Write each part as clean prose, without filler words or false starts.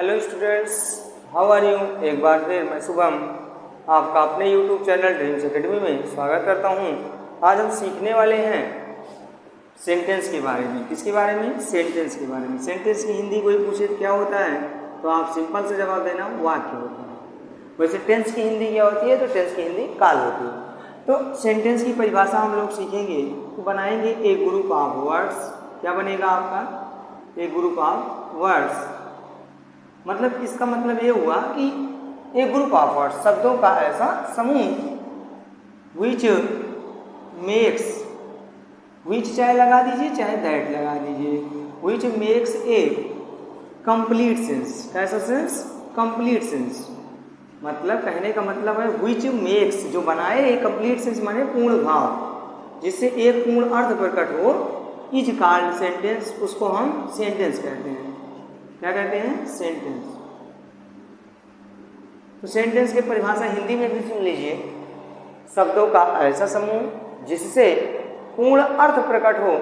Hello students, how are you. एक बार फिर मैं शुभम आपका अपने यूट्यूब चैनल ड्रीम्स एकेडमी में स्वागत करता हूं। आज हम सीखने वाले हैं सेंटेंस के बारे में। किसके बारे में? सेंटेंस के बारे में। सेंटेंस की हिंदी कोई पूछे तो क्या होता है, तो आप सिंपल से जवाब देना वाक्य होता है। वैसे टेंस की हिंदी क्या होती है, तो टेंस की हिंदी काल होती है। तो सेंटेंस की परिभाषा हम लोग सीखेंगे तो बनाएंगे एक ग्रुप ऑफ वर्ड्स। क्या बनेगा आपका? एक ग्रुप ऑफ वर्ड्स। मतलब इसका मतलब ये हुआ कि एक ग्रुप ऑफ वर्ड्स, शब्दों का ऐसा समूह विच मेक्स, विच चाहे लगा दीजिए चाहे दैट लगा दीजिए, which makes a complete sense. कैसा सेंस? Complete sense. मतलब कहने का मतलब है विच मेक्स, जो बनाए ए कंप्लीट सेंस माने पूर्ण भाव, जिससे एक पूर्ण अर्थ प्रकट हो, इज कॉल्ड सेंटेंस। उसको हम सेंटेंस कहते हैं। क्या कहते हैं? सेंटेंस। तो सेंटेंस की परिभाषा हिंदी में भी सुन लीजिए। शब्दों का ऐसा समूह जिससे पूर्ण अर्थ प्रकट हो।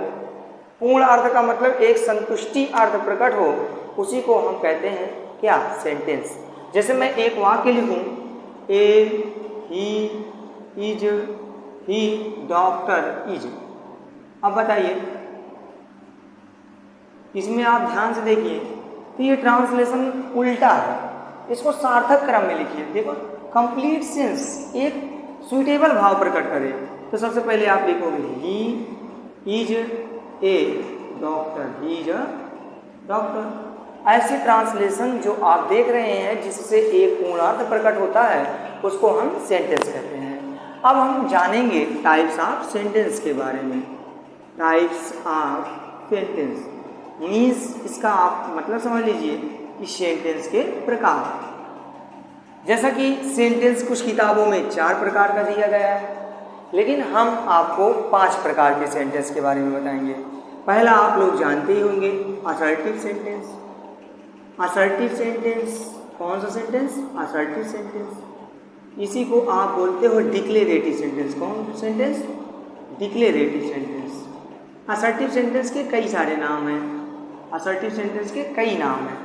पूर्ण अर्थ का मतलब एक संतुष्टि अर्थ प्रकट हो, उसी को हम कहते हैं क्या? सेंटेंस। जैसे मैं एक वाक्य लिखूं, a he is, he doctor is. अब बताइए, इसमें आप ध्यान से देखिए तो ये ट्रांसलेशन उल्टा है। इसको सार्थक क्रम में लिखिए। देखो, कंप्लीट सेंस, एक सुइटेबल भाव प्रकट करे। तो सबसे पहले आप लिखोगे he is a doctor, he is a doctor. ऐसे ट्रांसलेशन जो आप देख रहे हैं जिससे एक पूर्णार्थ प्रकट होता है, उसको हम सेंटेंस कहते हैं। अब हम जानेंगे टाइप्स ऑफ सेंटेंस के बारे में। टाइप्स ऑफ सेंटेंस मीन्स, इसका आप मतलब समझ लीजिए, इस सेंटेंस के प्रकार। जैसा कि सेंटेंस कुछ किताबों में 4 प्रकार का दिया गया है, लेकिन हम आपको 5 प्रकार के सेंटेंस के बारे में बताएंगे। पहला आप लोग जानते ही होंगे, असर्टिव सेंटेंस। असर्टिव सेंटेंस कौन सा सेंटेंस? Assertive sentence. इसी को आप बोलते हो डिक्लेरेटिव सेंटेंस। कौन sentence? Declarative sentence. Assertive sentence के कई सारे नाम हैं। असर्टिव सेंटेंस के कई नाम हैं।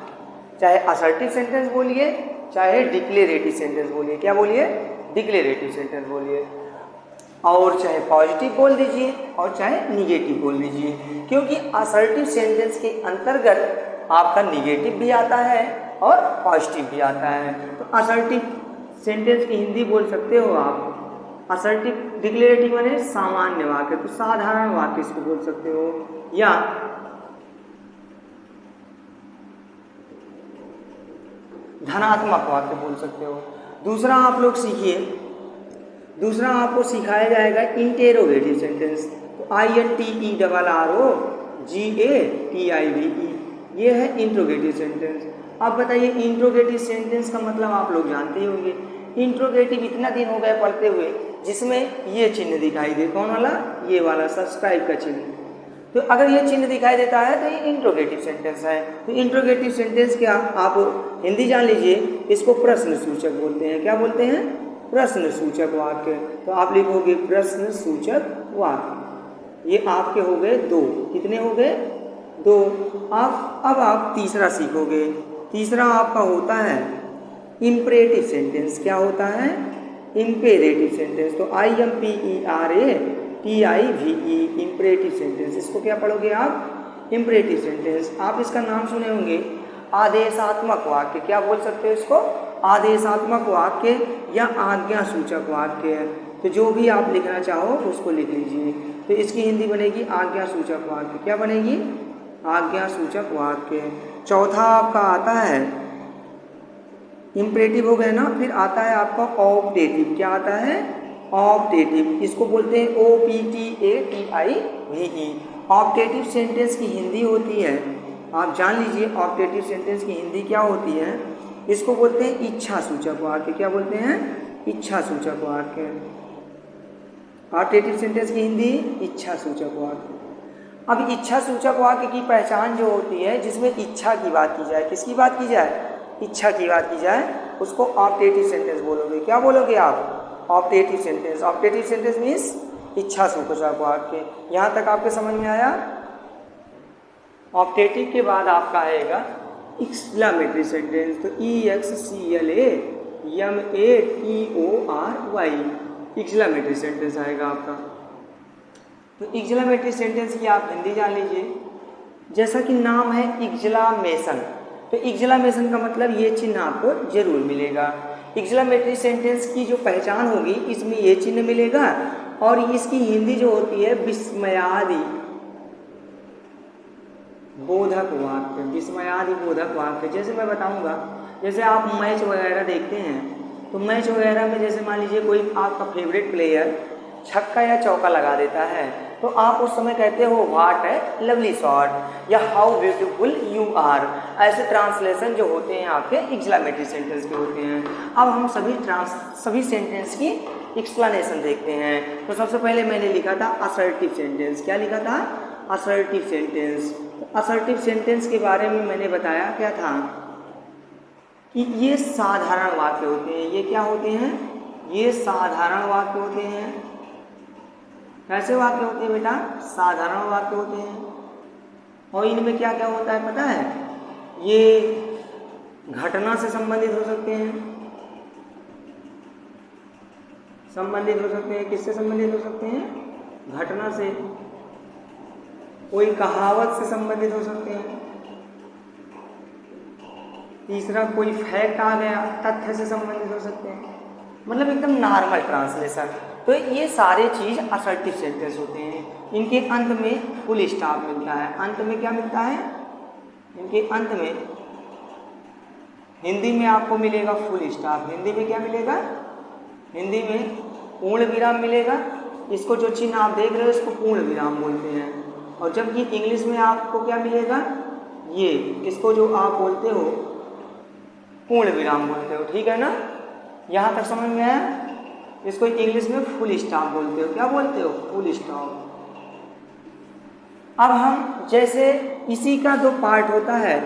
चाहे असर्टिव सेंटेंस बोलिए, चाहे डिक्लेरेटिव सेंटेंस बोलिए। क्या बोलिए? डिक्लेरेटिव सेंटेंस बोलिए। और चाहे पॉजिटिव बोल दीजिए और चाहे निगेटिव बोल दीजिए, क्योंकि असर्टिव सेंटेंस के अंतर्गत आपका निगेटिव भी आता है और पॉजिटिव भी आता है। तो असर्टिव सेंटेंस की हिंदी बोल सकते हो आप असर्टिव। डिक्लेरेटिव माने सामान्य वाक्य, तो साधारण वाक्य इसको बोल सकते हो, या धनात्मक वाक्य बोल सकते हो। दूसरा आप लोग सीखिए, दूसरा आपको सिखाया जाएगा इंटेरोगेटिव सेंटेंस। तो INTEROGATIVE, ये है इंट्रोगेटिव सेंटेंस। अब बताइए, इंट्रोगेटिव सेंटेंस का मतलब आप लोग जानते ही होंगे। इंट्रोगेटिव इतना दिन हो गया पढ़ते हुए, जिसमें ये चिन्ह दिखाई दे। कौन वाला? ये वाला सब्सक्राइब का चिन्ह। तो अगर ये चिन्ह दिखाई देता है तो ये इंट्रोगेटिव सेंटेंस है। तो इंट्रोगेटिव सेंटेंस क्या, आप हिंदी जान लीजिए, इसको प्रश्न सूचक बोलते हैं। क्या बोलते हैं? प्रश्न सूचक वाक्य। तो आप लिखोगे प्रश्न सूचक वाक्य। ये आपके हो गए 2। कितने हो गए? 2। अब आप तीसरा सीखोगे। तीसरा आपका होता है इम्पेरेटिव सेंटेंस। क्या होता है? Imperative sentence. तो IMPERATIVE, इम्पेरेटिव सेंटेंस। इसको क्या पढ़ोगे आप? Imperative sentence. आप इसका नाम सुने होंगे, आदेशात्मक वाक्य। क्या बोल सकते हो इसको? आदेशात्मक वाक्य या आज्ञा सूचक वाक्य। तो जो भी आप लिखना चाहो उसको लिख लीजिए। तो इसकी हिंदी बनेगी आज्ञा सूचक वाक्य। क्या बनेगी? आज्ञा सूचक वाक्य। चौथा आपका आता है, इम्पेरेटिव हो गया ना, फिर आता है आपका ऑप्टेटिव। क्या आता है? ऑप्टेटिव। इसको बोलते हैं OPTATIVE। ऑप्टेटिव सेंटेंस की हिंदी होती है, आप जान लीजिए, ऑप्टेटिव सेंटेंस की हिंदी क्या होती है? इसको बोलते हैं इच्छा सूचक वाक्य। क्या बोलते हैं? इच्छा सूचक वाक्य। ऑप्टेटिव सेंटेंस की हिंदी इच्छा सूचक वाक्य। अब इच्छा सूचक वाक्य की पहचान जो होती है, जिसमें इच्छा की बात की जाए। किसकी बात की जाए? इच्छा की बात की जाए, उसको ऑप्टेटिव सेंटेंस बोलोगे। क्या बोलोगे आप? Optative sentence. Optative sentence means इच्छा सूचक वाक्य। यहाँ तक आपके समझ में आया? ऑप्टेटिव के बाद आपका आएगा एक्सक्लामेटरी सेंटेंस, तो EXCLAMATORY एक्सक्लामेटरी सेंटेंस आएगा आपका। तो एक्सक्लामेटरी सेंटेंस की आप हिंदी जान लीजिए। जैसा कि नाम है एक्सक्लामेशन, तो एक्सक्लामेशन का मतलब ये चिन्ह आपको जरूर मिलेगा। एक्सक्लामेटरी सेंटेंस की जो पहचान होगी इसमें ये चिन्ह मिलेगा, और इसकी हिंदी जो होती है विस्मयादि बोधक वाक्य, विस्मयादि बोधक वाक्य। जैसे मैं बताऊंगा, जैसे आप मैच वगैरह देखते हैं, तो मैच वगैरह में जैसे मान लीजिए कोई आपका फेवरेट प्लेयर छक्का या चौका लगा देता है, तो आप उस समय कहते हो व्हाट है लवली शॉट, या हाउ ब्यूटीफुल यू आर। ऐसे ट्रांसलेशन जो होते हैं आपके एक्सक्लामेटरी सेंटेंस के होते हैं। अब हम सभी सेंटेंस की एक्सप्लेनेशन देखते हैं। तो सबसे पहले मैंने लिखा था असर्टिव सेंटेंस। क्या लिखा था? Assertive sentence. तो असर्टिव सेंटेंस के बारे में मैंने बताया क्या था कि ये साधारण वाक्य होते हैं। ये क्या होते हैं? ये साधारण वाक्य होते हैं। कैसे वाक्य होते हैं बेटा? साधारण वाक्य होते हैं। और इनमें क्या क्या होता है पता है? ये घटना से संबंधित हो सकते हैं, संबंधित हो सकते हैं। किससे संबंधित हो सकते हैं? घटना से। कोई कहावत से संबंधित हो सकते हैं। तीसरा, कोई फैक्ट आ गया, तथ्य से संबंधित हो सकते हैं। मतलब एकदम नॉर्मल ट्रांसलेशन। तो ये सारे चीज असर्टिव सेंटेंस होते हैं। इनके अंत में फुल स्टॉप मिलता है। अंत में क्या मिलता है? इनके अंत में हिंदी में आपको मिलेगा फुल स्टॉप। हिंदी में क्या मिलेगा? हिंदी में पूर्ण विराम मिलेगा। इसको जो चिन्ह आप देख रहे हो इसको पूर्ण विराम बोलते हैं। और जबकि इंग्लिश में आपको क्या मिलेगा? ये इसको जो आप बोलते हो पूर्ण विराम बोलते हो। ठीक है ना? यहाँ तक समझ में आया? इसको इंग्लिश में फुल स्टॉप बोलते हो। क्या बोलते हो? Full stop. अब हम जैसे इसी का दो पार्ट होता है,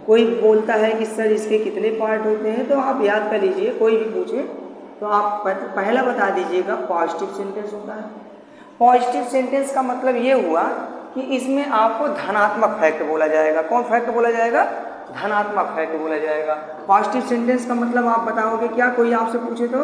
कोई बोलता है कि सर इसके कितने पार्ट होते हैं, तो आप याद कर लीजिए। कोई भी पूछे तो आप पहला बता दीजिएगा पॉजिटिव सेंटेंस होता है। पॉजिटिव सेंटेंस का मतलब ये हुआ कि इसमें आपको धनात्मक फैक्ट बोला जाएगा। कौन फैक्ट बोला जाएगा? धनात्मक फैक्ट बोला जाएगा। पॉजिटिव सेंटेंस का मतलब आप बताओगे क्या? कोई आपसे पूछे तो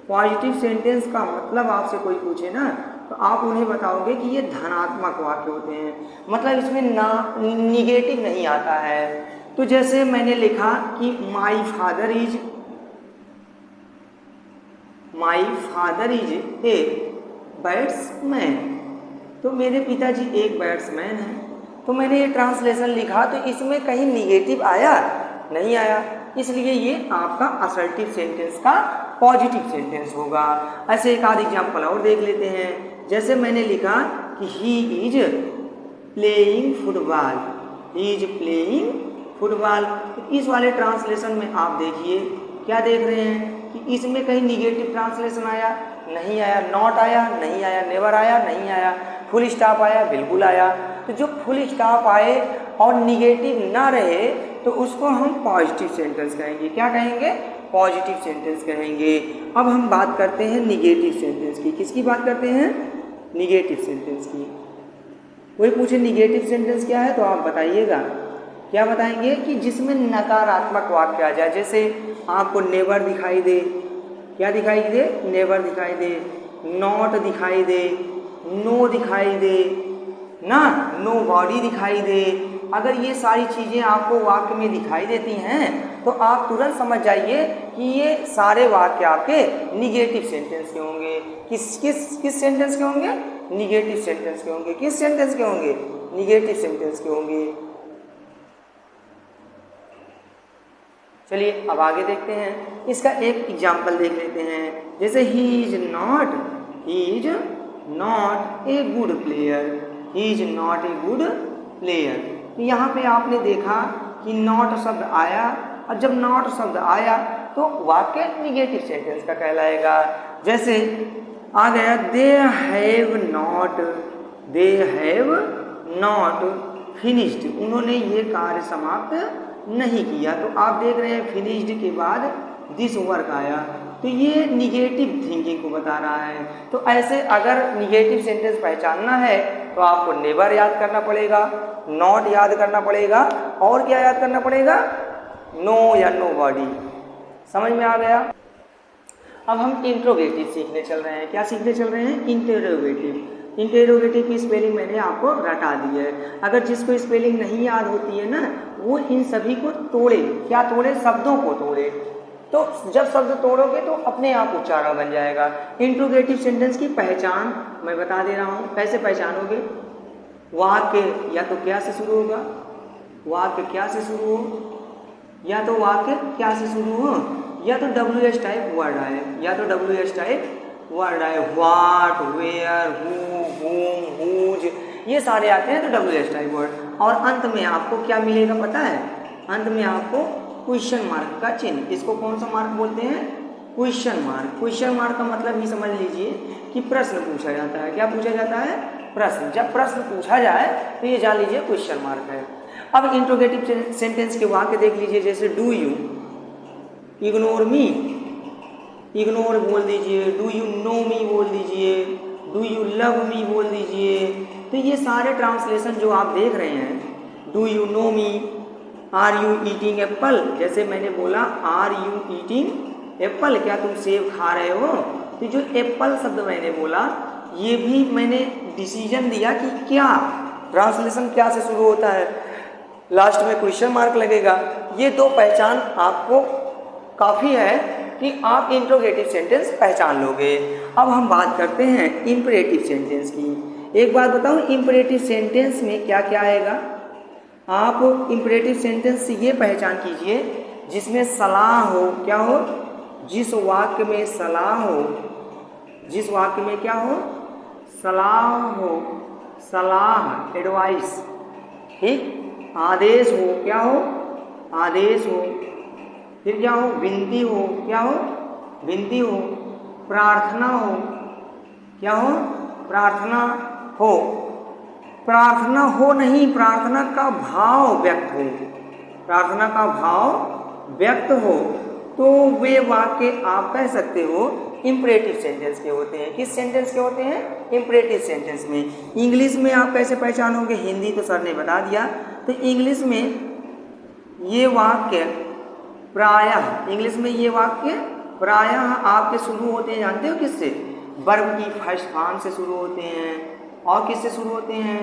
पॉजिटिव सेंटेंस का मतलब आपसे कोई पूछे ना, तो आप उन्हें बताओगे कि ये धनात्मक वाक्य होते हैं। मतलब इसमें ना निगेटिव नहीं आता है। तो जैसे मैंने लिखा कि my father is a batsman, तो मेरे पिताजी एक बैट्समैन हैं। तो मैंने ये ट्रांसलेशन लिखा, तो इसमें कहीं निगेटिव आया? नहीं आया। इसलिए ये आपका असर्टिव सेंटेंस का पॉजिटिव सेंटेंस होगा। ऐसे एक आध एग्जाम्पल और देख लेते हैं। जैसे मैंने लिखा कि he is playing football, he is playing football. तो इस वाले ट्रांसलेशन में आप देखिए क्या देख रहे हैं कि इसमें कहीं निगेटिव ट्रांसलेशन आया? नहीं आया। नॉट आया? नहीं आया। नेवर आया? नहीं आया। फुल स्टॉप आया? बिल्कुल आया। तो जो फुल स्टॉप आए और निगेटिव ना रहे तो उसको हम पॉजिटिव सेंटेंस कहेंगे। क्या कहेंगे? पॉजिटिव सेंटेंस कहेंगे। अब हम बात करते हैं निगेटिव सेंटेंस की। किसकी बात करते हैं? निगेटिव सेंटेंस की। कोई पूछे निगेटिव सेंटेंस क्या है तो आप बताइएगा। क्या बताएंगे? कि जिसमें नकारात्मक वाक्य आ जाए। जैसे आपको नेवर दिखाई दे। क्या दिखाई दे? नेवर दिखाई दे। नॉट दिखाई दे। नो दिखाई दे ना, नो बॉडी दिखाई दे। अगर ये सारी चीज़ें आपको वाक्य में दिखाई देती हैं तो आप तुरंत समझ जाइए कि ये सारे वाक्य आपके निगेटिव सेंटेंस के होंगे। किस सेंटेंस के होंगे? निगेटिव सेंटेंस के होंगे। किस सेंटेंस के होंगे? निगेटिव सेंटेंस के होंगे। चलिए अब आगे देखते हैं। इसका एक एग्जाम्पल देख लेते हैं। जैसे he is not a good player, he is not a good player. तो यहाँ पे आपने देखा कि नॉट शब्द आया, और जब नॉट शब्द आया तो वाक्य निगेटिव सेंटेंस का कहलाएगा। जैसे आ गया दे हैव नॉट फिनिश्ड, उन्होंने ये कार्य समाप्त नहीं किया। तो आप देख रहे हैं फिनिश्ड के बाद दिस वर्क आया, तो ये निगेटिव थिंकिंग को बता रहा है। तो ऐसे अगर निगेटिव सेंटेंस पहचानना है तो आपको नेवर याद करना पड़ेगा, नॉट याद करना पड़ेगा, और क्या याद करना पड़ेगा, नो या नोबॉडी। समझ में आ गया। अब हम इंट्रोगेटिव सीखने चल रहे हैं। क्या सीखने चल रहे हैं, इंटेरोगेटिव। इंटेरोगेटिव की स्पेलिंग मैंने आपको रटा दी है। अगर जिसको स्पेलिंग नहीं याद होती है ना, वो इन सभी को तोड़े। क्या तोड़े, शब्दों को तोड़े। तो जब शब्द तोड़ोगे तो अपने आप उच्चारण बन जाएगा। इंट्रोगेटिव सेंटेंस की पहचान मैं बता दे रहा हूँ। कैसे पहचानोगे, वाक्य या तो क्या से शुरू होगा, वाक्य क्या से शुरू हो, या तो वाक्य क्या से शुरू हो, या तो WH टाइप वर्ड आए, या तो WH टाइप वर्ड आए। What, where, who, whom, whose, ये सारे आते हैं तो WH टाइप वर्ड। और अंत में आपको क्या मिलेगा पता है, अंत में आपको क्वेश्चन मार्क का चिन्ह। इसको कौन सा मार्क बोलते हैं, क्वेश्चन मार्क। क्वेश्चन मार्क का मतलब ही समझ लीजिए कि प्रश्न पूछा जाता है। क्या पूछा जाता है, प्रश्न। जब प्रश्न पूछा जाए तो ये जान लीजिए क्वेश्चन मार्क है। अब इंट्रोगेटिव सेंटेंस के वाक्य देख लीजिए, जैसे do you ignore me, ignore बोल दीजिए। डू यू नो मी बोल दीजिए। डू यू लव मी बोल दीजिए। तो ये सारे ट्रांसलेशन जो आप देख रहे हैं, do you know me, are you eating apple, जैसे मैंने बोला आर यू ईटिंग एप्पल, क्या तुम सेब खा रहे हो। तो जो एप्पल शब्द मैंने बोला, ये भी मैंने डिसीजन दिया कि क्या, ट्रांसलेशन क्या से शुरू होता है, लास्ट में क्वेश्चन मार्क लगेगा। ये दो पहचान आपको काफ़ी है कि आप इंट्रोगेटिव सेंटेंस पहचान लोगे। अब हम बात करते हैं इंपरेटिव सेंटेंस की। एक बात बताऊं, इंपरेटिव सेंटेंस में क्या क्या आएगा। आप इंपरेटिव सेंटेंस से ये पहचान कीजिए जिसमें सलाह हो। क्या हो, जिस वाक्य में सलाह हो, जिस वाक्य में क्या हो, सलाह हो, सलाह, एडवाइस, ठीक। आदेश हो, क्या हो, आदेश हो। फिर क्या हो, विनती हो, क्या हो, विनती हो। प्रार्थना हो, क्या हो, प्रार्थना हो। प्रार्थना हो नहीं, प्रार्थना का भाव व्यक्त हो, प्रार्थना का भाव व्यक्त हो, तो वे वाक्य आप कह सकते हो इंपरेटिव सेंटेंस के होते हैं। किस सेंटेंस के होते हैं, इंपरेटिव सेंटेंस में। इंग्लिश में आप कैसे पहचानोगे, हिंदी तो सर ने बता दिया। तो इंग्लिश में ये वाक्य प्रायः, इंग्लिश में ये वाक्य प्रायः आपके शुरू होते हैं, जानते हो किससे, वर्ब की फर्स्ट फॉर्म से शुरू होते हैं। और किससे शुरू होते हैं,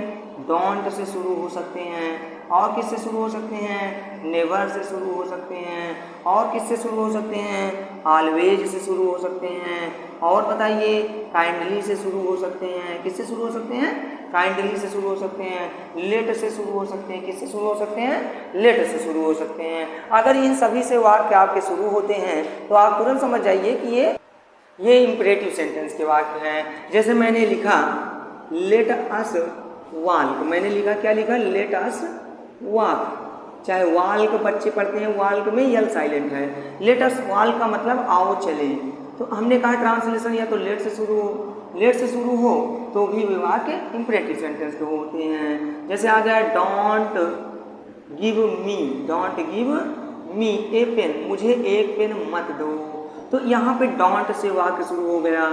डोंट से शुरू हो सकते हैं। और किससे शुरू हो सकते हैं, नेवर से शुरू हो सकते हैं। और किससे शुरू हो सकते हैं, ऑलवेज से शुरू हो सकते हैं। और बताइए, काइंडली से शुरू हो सकते हैं। किससे शुरू हो सकते हैं, काइंडली से शुरू हो सकते हैं। लेट से शुरू हो सकते हैं। किससे शुरू हो सकते हैं, लेट से शुरू हो सकते हैं। अगर इन सभी से वाक्य आपके शुरू होते हैं तो आप तुरंत समझ जाइए कि ये इंपरेटिव सेंटेंस के वाक्य हैं। जैसे मैंने लिखा लेट अस वाल्क, मैंने लिखा, क्या लिखा, लेट अस वॉक। चाहे वाल्क बच्चे पढ़ते हैं, वाल्क में यल साइलेंट है। लेट अस वाल्क का मतलब आओ चले। तो हमने कहा ट्रांसलेशन या तो लेट से शुरू हो, लेट से शुरू हो तो भी वे वाक्य इंपरेटिव सेंटेंस के होते हैं। जैसे आ गया don't give me, don't give me a pen, मुझे एक पेन मत दो। तो यहाँ पे डोंट से वाक्य शुरू हो गया।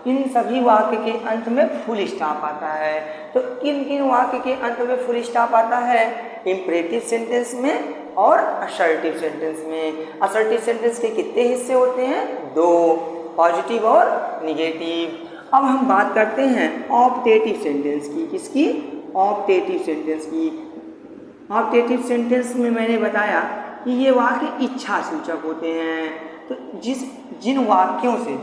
इन सभी वाक्य के अंत में फुल स्टॉप आता है। तो किन किन वाक्य के अंत में फुल स्टॉप आता है, इंपरेटिव सेंटेंस में और असर्टिव सेंटेंस में। असर्टिव सेंटेंस के कितने हिस्से होते हैं, दो, पॉजिटिव और निगेटिव। अब हम बात करते हैं ऑप्टेटिव सेंटेंस की। किसकी, ऑप्टेटिव सेंटेंस की। ऑप्टेटिव सेंटेंस में मैंने बताया कि ये वाक्य इच्छा सूचक होते हैं। तो जिन वाक्यों से,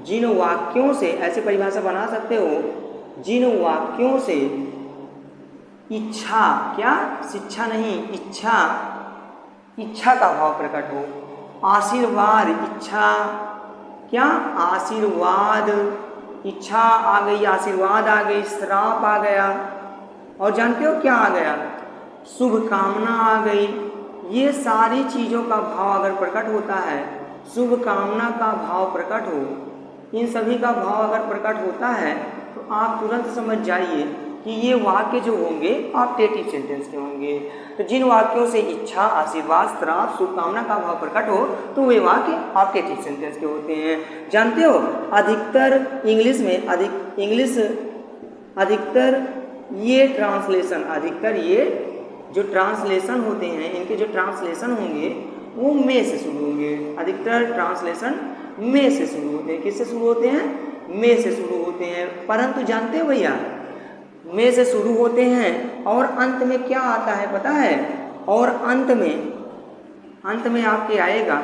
जिन वाक्यों से, ऐसे परिभाषा बना सकते हो, जिन वाक्यों से इच्छा, क्या, शिक्षा नहीं, इच्छा, इच्छा का भाव प्रकट हो। आशीर्वाद, इच्छा, क्या, आशीर्वाद, इच्छा आ गई, आशीर्वाद आ गई, श्राप आ गया, और जानते हो क्या आ गया, शुभकामना आ गई। ये सारी चीज़ों का भाव अगर प्रकट होता है, शुभकामना का भाव प्रकट हो, इन सभी का भाव अगर प्रकट होता है तो आप तुरंत समझ जाइए कि ये वाक्य जो होंगे ऑप्टेटिव सेंटेंस के होंगे। तो जिन वाक्यों से इच्छा, आशीर्वाद, श्राप, शुभकामना का भाव प्रकट हो तो वे वाक्य ऑप्टेटिव सेंटेंस के होते हैं। जानते हो, अधिकतर इंग्लिश में, अधिकतर ये जो ट्रांसलेशन होते हैं, इनके जो ट्रांसलेशन होंगे वो में से शुरू होंगे। अधिकतर ट्रांसलेशन में से शुरू होते हैं। किससे शुरू होते हैं? में से शुरू होते हैं। परंतु जानते हो भैया, में से शुरू होते हैं और अंत में क्या आता है पता है? और अंत में आपके आएगा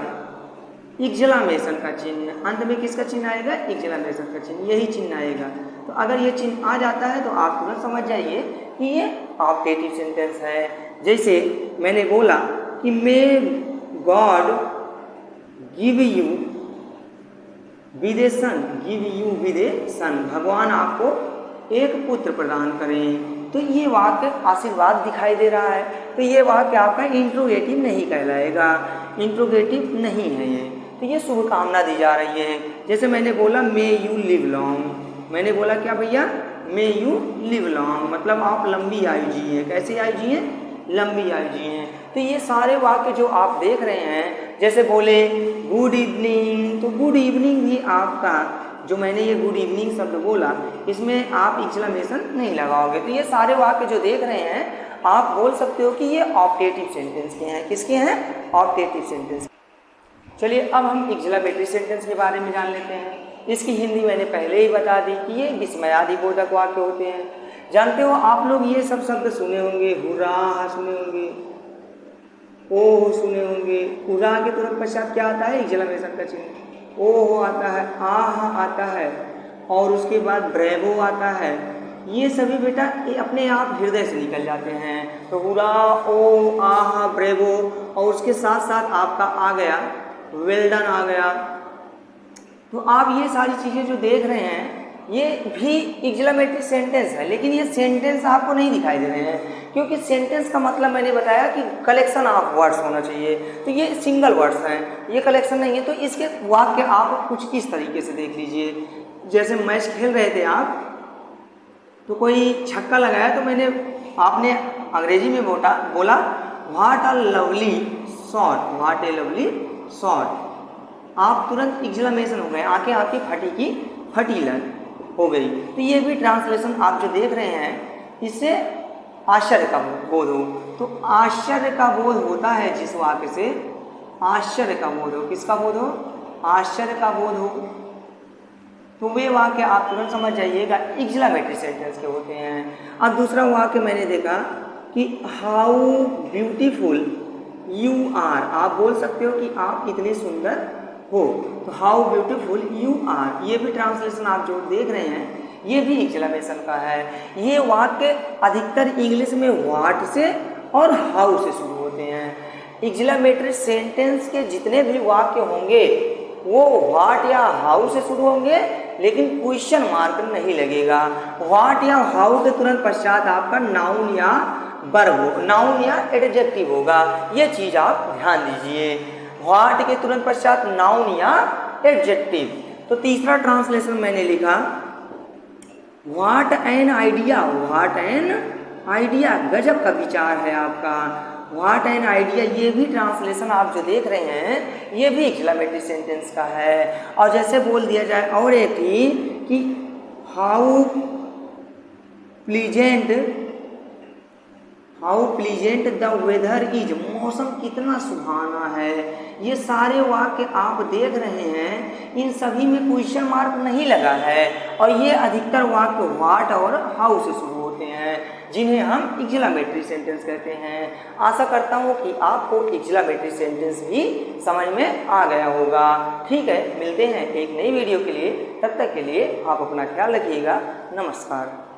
इक्जलामेशन का चिन्ह। अंत में किसका चिन्ह आएगा? इक्जलामेशन का चिन्ह, यही चिन्ह आएगा। तो अगर ये चिन्ह आ जाता है तो आप तुरंत समझ जाइए कि ये ऑप्टेटिव सेंटेंस है। जैसे मैंने बोला कि may God give you with a son, भगवान आपको एक पुत्र प्रदान करें। तो ये वाक्य आशीर्वाद दिखाई दे रहा है, तो ये वाक्य आपका इंट्रोगेटिव नहीं कहलाएगा, इंट्रोगेटिव नहीं है ये। तो ये शुभकामना दी जा रही है। जैसे मैंने बोला मे यू लिव लॉन्ग, मैंने बोला क्या भैया? मे यू लिव लॉन्ग, मतलब आप लंबी आयु जिए। कैसी आयु जिए? लंबी आयु जिए। तो ये सारे वाक्य जो आप देख रहे हैं, जैसे बोले गुड इवनिंग, तो गुड इवनिंग भी आपका, जो मैंने ये गुड इवनिंग शब्द बोला, इसमें आप एक्सक्लेमेशन नहीं लगाओगे। तो ये सारे वाक्य जो देख रहे हैं आप बोल सकते हो कि ये ऑप्टेटिव सेंटेंस के हैं। किसके हैं? Optative sentence. चलिए अब हम एक्सक्लेमेटरी सेंटेंस के बारे में जान लेते हैं। इसकी हिंदी मैंने पहले ही बता दी कि ये विस्मयादिबोधक वाक्य होते हैं। जानते हो आप लोग ये सब शब्द सुने होंगे, हुर्रा सुने होंगे, ओह सुने होंगे। हुर्रा के तुरंत पश्चात क्या आता है? एक्सक्लेमेशन का चिन्ह। ओह आता है, आह आता है, और उसके बाद ब्रेवो आता है। ये सभी बेटा ये अपने आप हृदय से निकल जाते हैं। तो हुर्रा, ओ, आह, ब्रेवो, और उसके साथ साथ आपका आ गया वेल डन आ गया। तो आप ये सारी चीज़ें जो देख रहे हैं ये भी एक्सक्लेमेटरी सेंटेंस है, लेकिन ये सेंटेंस आपको नहीं दिखाई दे रहे हैं, क्योंकि सेंटेंस का मतलब मैंने बताया कि कलेक्शन ऑफ वर्ड्स होना चाहिए। तो ये सिंगल वर्ड्स हैं, ये कलेक्शन नहीं है। तो इसके वाक्य आप कुछ इस तरीके से देख लीजिए। जैसे मैच खेल रहे थे आप, तो कोई छक्का लगाया, तो आपने अंग्रेजी में बोला what a lovely shot, what A lovely shot. आप तुरंत एक्सक्लेमेशन हो गए, आंखें आपकी फटी की फटी हो गई। तो ये भी ट्रांसलेशन आप जो देख रहे हैं, इससे आश्चर्य का बोध हो। तो आश्चर्य का बोध होता है जिस वाक्य से आश्चर्य का बोध हो। किसका बोध हो? आश्चर्य का बोध हो। तो वे वाक्य आप तुरंत समझ जाइएगा एक्सक्लेमेटरी सेंटेंस के होते हैं। अब दूसरा वाक्य मैंने देखा कि हाउ ब्यूटीफुल यू आर। आप बोल सकते हो कि आप इतने सुंदर हो। तो हाउ ब्यूटीफुल यू आर, ये भी ट्रांसलेशन आप जो देख रहे हैं ये भी एक्सक्लेमेशन का है। ये वाक्य अधिकतर इंग्लिश में व्हाट से और हाउ से शुरू होते हैं। एक्सक्लेमेटरी सेंटेंस के जितने भी वाक्य होंगे वो व्हाट या हाउ से शुरू होंगे, लेकिन क्वेश्चन मार्क नहीं लगेगा। व्हाट या हाउ के तुरंत पश्चात आपका नाउन या वर्ब, नाउन या एडजेक्टिव होगा। ये चीज आप ध्यान दीजिए। व्हाट के तुरंत पश्चात नाउन या एडजेक्टिव। तो तीसरा ट्रांसलेशन मैंने लिखा what an idea, what an idea, गजब का विचार है आपका। व्हाट एन आइडिया, ये भी ट्रांसलेशन आप जो देख रहे हैं ये भी एक्सक्लेमेटरी सेंटेंस का है। और जैसे बोल दिया जाए और एक ही कि how pleasant the weather is, मौसम कितना सुहाना है। ये सारे वाक्य आप देख रहे हैं, इन सभी में क्वेश्चन मार्क नहीं लगा है, और ये अधिकतर वाक्य व्हाट और हाउ से शुरू होते हैं, जिन्हें हम एक्सक्लेमेटरी सेंटेंस कहते हैं। आशा करता हूँ कि आपको एक्सक्लेमेटरी सेंटेंस भी समझ में आ गया होगा। ठीक है, मिलते हैं एक नई वीडियो के लिए। तब तक के लिए आप अपना ख्याल रखिएगा। नमस्कार।